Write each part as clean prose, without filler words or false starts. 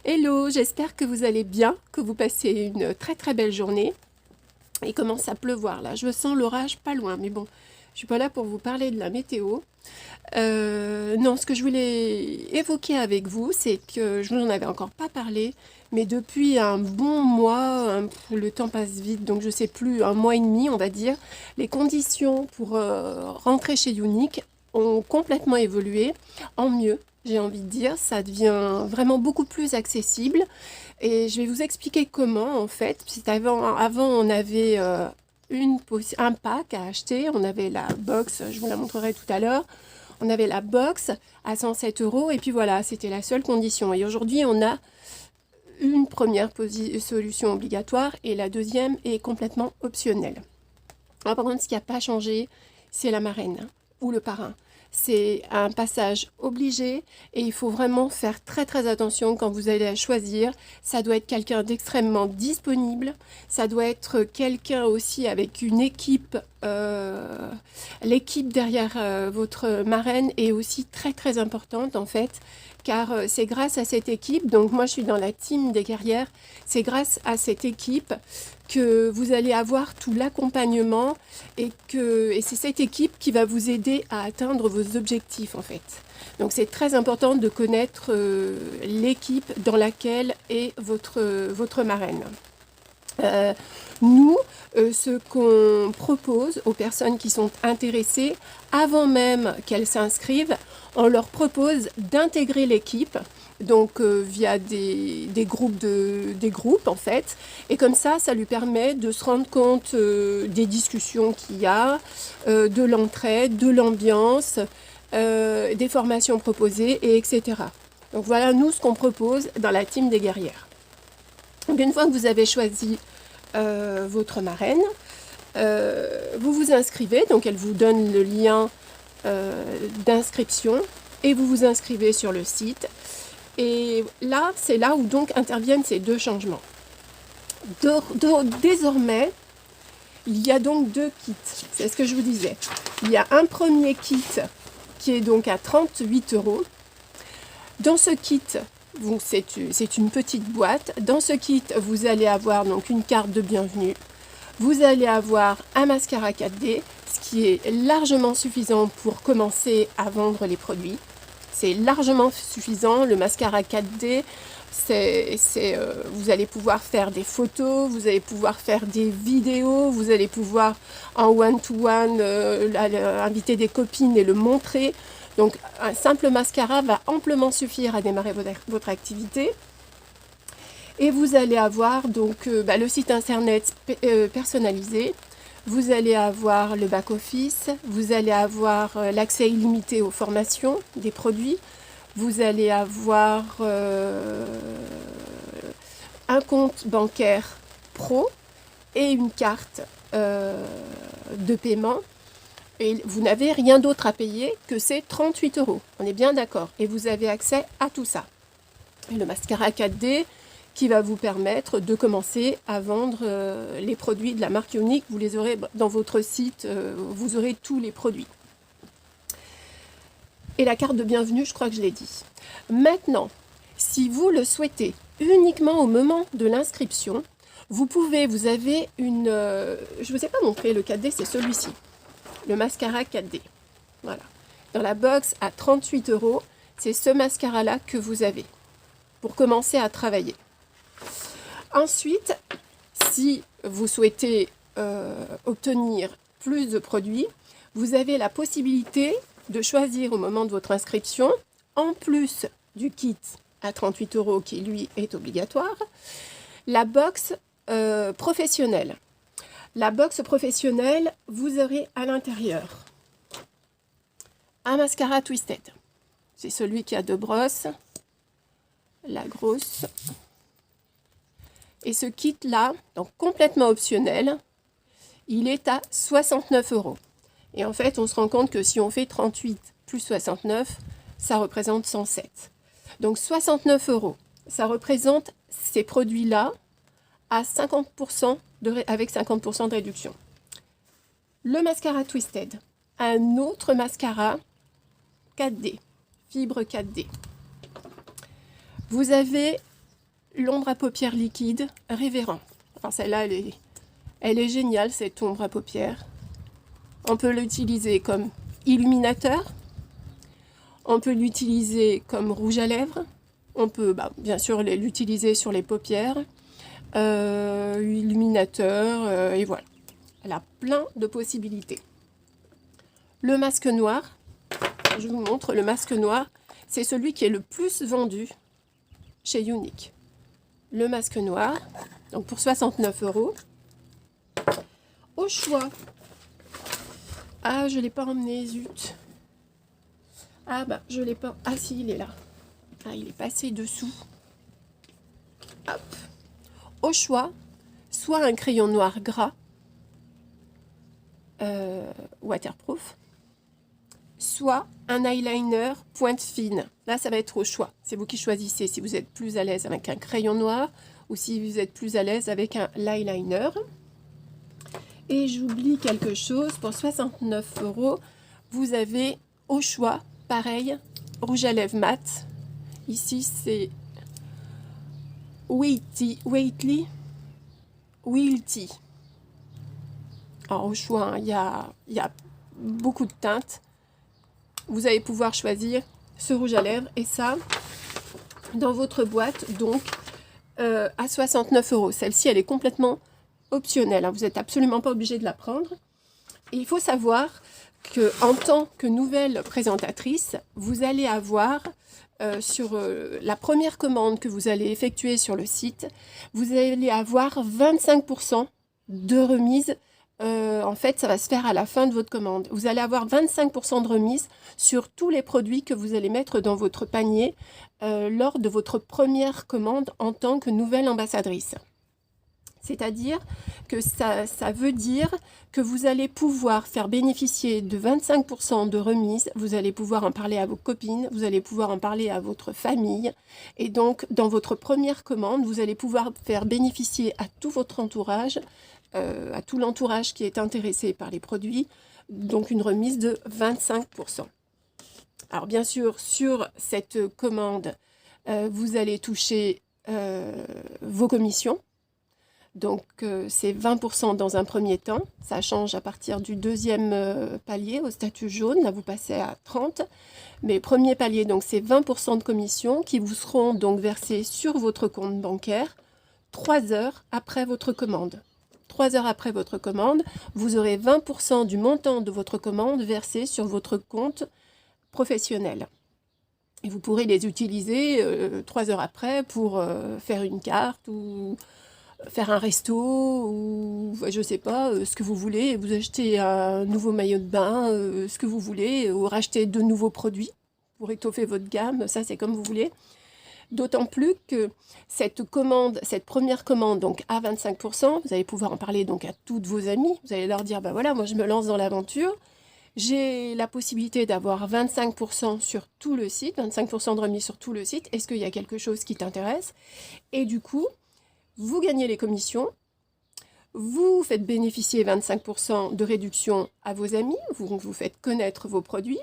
Hello, j'espère que vous allez bien, que vous passez une très très belle journée. Il commence à pleuvoir là, je sens l'orage pas loin, mais bon, je suis pas là pour vous parler de la météo. Non, ce que je voulais évoquer avec vous, c'est que je vous en avais encore pas parlé, mais depuis un bon mois, le temps passe vite, donc je sais plus, un mois et demi on va dire, les conditions pour rentrer chez Younique ont complètement évolué, en mieux. J'ai envie de dire, ça devient vraiment beaucoup plus accessible et je vais vous expliquer comment en fait. Avant on avait un pack à acheter, on avait la box, je vous la montrerai tout à l'heure. On avait la box à 107 € et puis voilà, c'était la seule condition. Et aujourd'hui, on a une première solution obligatoire et la deuxième est complètement optionnelle. Alors, par contre, ce qui n'a pas changé, c'est la marraine ou le parrain. C'est un passage obligé et il faut vraiment faire très très attention quand vous allez la choisir. Ça doit être quelqu'un d'extrêmement disponible, ça doit être quelqu'un aussi avec une équipe. L'équipe derrière votre marraine est aussi très très importante en fait, car c'est grâce à cette équipe, donc moi je suis dans la team des guerrières, c'est grâce à cette équipe que vous allez avoir tout l'accompagnement et c'est cette équipe qui va vous aider à atteindre vos objectifs en fait. Donc c'est très important de connaître l'équipe dans laquelle est votre marraine. Nous, ce qu'on propose aux personnes qui sont intéressées, avant même qu'elles s'inscrivent, on leur propose d'intégrer l'équipe, donc via des groupes en fait, et comme ça lui permet de se rendre compte des discussions qu'il y a, de l'entraide, de l'ambiance, des formations proposées, et etc. Donc voilà, nous, ce qu'on propose dans la team des guerrières. Donc une fois que vous avez choisi votre marraine, vous vous inscrivez, donc elle vous donne le lien d'inscription et vous vous inscrivez sur le site. Et là, c'est là où donc interviennent ces deux changements. Désormais, il y a donc deux kits, c'est ce que je vous disais. Il y a un premier kit qui est donc à 38 €. Dans ce kit, c'est une petite boîte. Dans ce kit, vous allez avoir donc une carte de bienvenue. Vous allez avoir un mascara 4D, ce qui est largement suffisant pour commencer à vendre les produits. C'est largement suffisant. Le mascara 4D, vous allez pouvoir faire des photos, vous allez pouvoir faire des vidéos, vous allez pouvoir en one-to-one inviter des copines et le montrer. Donc un simple mascara va amplement suffire à démarrer votre activité. Et vous allez avoir donc le site internet personnalisé. Vous allez avoir le back-office, vous allez avoir l'accès illimité aux formations des produits, vous allez avoir un compte bancaire pro et une carte de paiement. Et vous n'avez rien d'autre à payer que ces 38 €. On est bien d'accord. Et vous avez accès à tout ça. Et le mascara 4D qui va vous permettre de commencer à vendre les produits de la marque Younique. Vous les aurez dans votre site, vous aurez tous les produits. Et la carte de bienvenue, je crois que je l'ai dit. Maintenant, si vous le souhaitez, uniquement au moment de l'inscription, vous avez une... je ne vous ai pas montré le 4D, c'est celui-ci. Le mascara 4D. Voilà. Dans la box à 38 €, c'est ce mascara-là que vous avez pour commencer à travailler. Ensuite, si vous souhaitez obtenir plus de produits, vous avez la possibilité de choisir au moment de votre inscription, en plus du kit à 38 € qui lui est obligatoire, la box professionnelle. La box professionnelle, vous aurez à l'intérieur un mascara Twisted. C'est celui qui a deux brosses, la grosse. Et ce kit-là, donc complètement optionnel, il est à 69 €. Et en fait, on se rend compte que si on fait 38 plus 69, ça représente 107. Donc 69 €, ça représente ces produits-là à 50% avec 50% de réduction. Le mascara Twisted, un autre mascara 4D, fibre 4D. Vous avez l'ombre à paupières liquide Révérend. Alors celle-là, elle est géniale, cette ombre à paupières. On peut l'utiliser comme illuminateur. On peut l'utiliser comme rouge à lèvres. On peut bien sûr l'utiliser sur les paupières. Illuminateur, et voilà. Elle a plein de possibilités. Le masque noir, je vous montre, le masque noir, c'est celui qui est le plus vendu chez Younique. Le masque noir, donc pour 69 €. Au choix, ah je ne l'ai pas emmené, zut. Ah bah je l'ai pas, ah si il est là. Ah il est passé dessous. Hop. Au choix, soit un crayon noir gras, waterproof, soit un eyeliner pointe fine. Là, ça va être au choix. C'est vous qui choisissez si vous êtes plus à l'aise avec un crayon noir ou si vous êtes plus à l'aise avec un eyeliner. Et j'oublie quelque chose. Pour 69 €, vous avez au choix, pareil, rouge à lèvres mat. Ici, c'est Wilty. Alors, au choix, il y a beaucoup de teintes. Vous allez pouvoir choisir ce rouge à lèvres et ça dans votre boîte, donc à 69 €. Celle-ci, elle est complètement optionnelle, hein. Vous n'êtes absolument pas obligé de la prendre. Et il faut savoir que en tant que nouvelle présentatrice, vous allez avoir sur la première commande que vous allez effectuer sur le site, vous allez avoir 25% de remise. En fait, ça va se faire à la fin de votre commande. Vous allez avoir 25% de remise sur tous les produits que vous allez mettre dans votre panier lors de votre première commande en tant que nouvelle ambassadrice. C'est-à-dire que ça veut dire que vous allez pouvoir faire bénéficier de 25% de remise, vous allez pouvoir en parler à vos copines, vous allez pouvoir en parler à votre famille. Et donc, dans votre première commande, vous allez pouvoir faire bénéficier à tout votre entourage, à tout l'entourage qui est intéressé par les produits, donc une remise de 25%. Alors bien sûr, sur cette commande, vous allez toucher vos commissions. Donc c'est 20% dans un premier temps, ça change à partir du deuxième palier au statut jaune, là vous passez à 30. Mais premier palier, donc c'est 20% de commission qui vous seront donc versés sur votre compte bancaire 3 heures après votre commande. 3 heures après votre commande, vous aurez 20% du montant de votre commande versé sur votre compte professionnel. Et vous pourrez les utiliser 3 heures après pour faire une carte ou faire un resto ou je sais pas, ce que vous voulez. Vous achetez un nouveau maillot de bain, ce que vous voulez, ou racheter de nouveaux produits pour étoffer votre gamme, ça c'est comme vous voulez. D'autant plus que cette première commande, donc à 25%, vous allez pouvoir en parler donc à toutes vos amies. Vous allez leur dire, ben voilà, moi je me lance dans l'aventure. J'ai la possibilité d'avoir 25% sur tout le site, 25% de remise sur tout le site. Est-ce qu'il y a quelque chose qui t'intéresse? Et du coup, vous gagnez les commissions, vous faites bénéficier 25% de réduction à vos amis, vous faites connaître vos produits,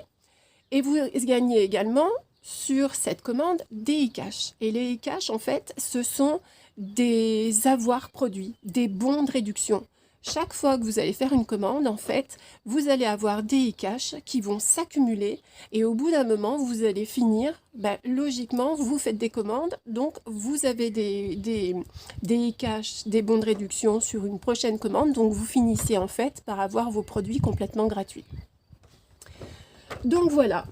et vous gagnez également sur cette commande des e-cash. Et les e-cash, en fait, ce sont des avoirs produits, des bons de réduction. Chaque fois que vous allez faire une commande, en fait, vous allez avoir des e-cash qui vont s'accumuler et au bout d'un moment, vous allez finir, logiquement, vous faites des commandes, donc vous avez des e-cash, des bons de réduction sur une prochaine commande, donc vous finissez en fait par avoir vos produits complètement gratuits. Donc voilà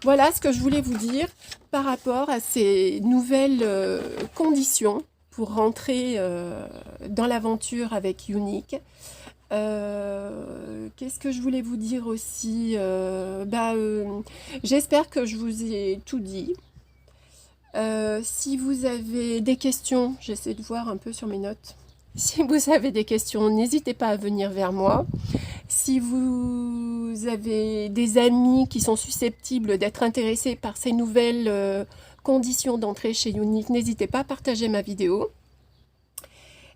ce que je voulais vous dire par rapport à ces nouvelles conditions pour rentrer dans l'aventure avec Younique. Qu'est-ce que je voulais vous dire aussi? J'espère que je vous ai tout dit. Si vous avez des questions, j'essaie de voir un peu sur mes notes. Si vous avez des questions, n'hésitez pas à venir vers moi. Si vous avez des amis qui sont susceptibles d'être intéressés par ces nouvelles conditions d'entrée chez Younique, n'hésitez pas à partager ma vidéo.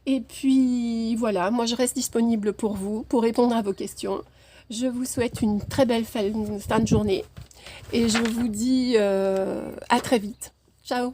Et puis voilà, moi je reste disponible pour vous, pour répondre à vos questions. Je vous souhaite une très belle fin de journée et je vous dis à très vite. Ciao!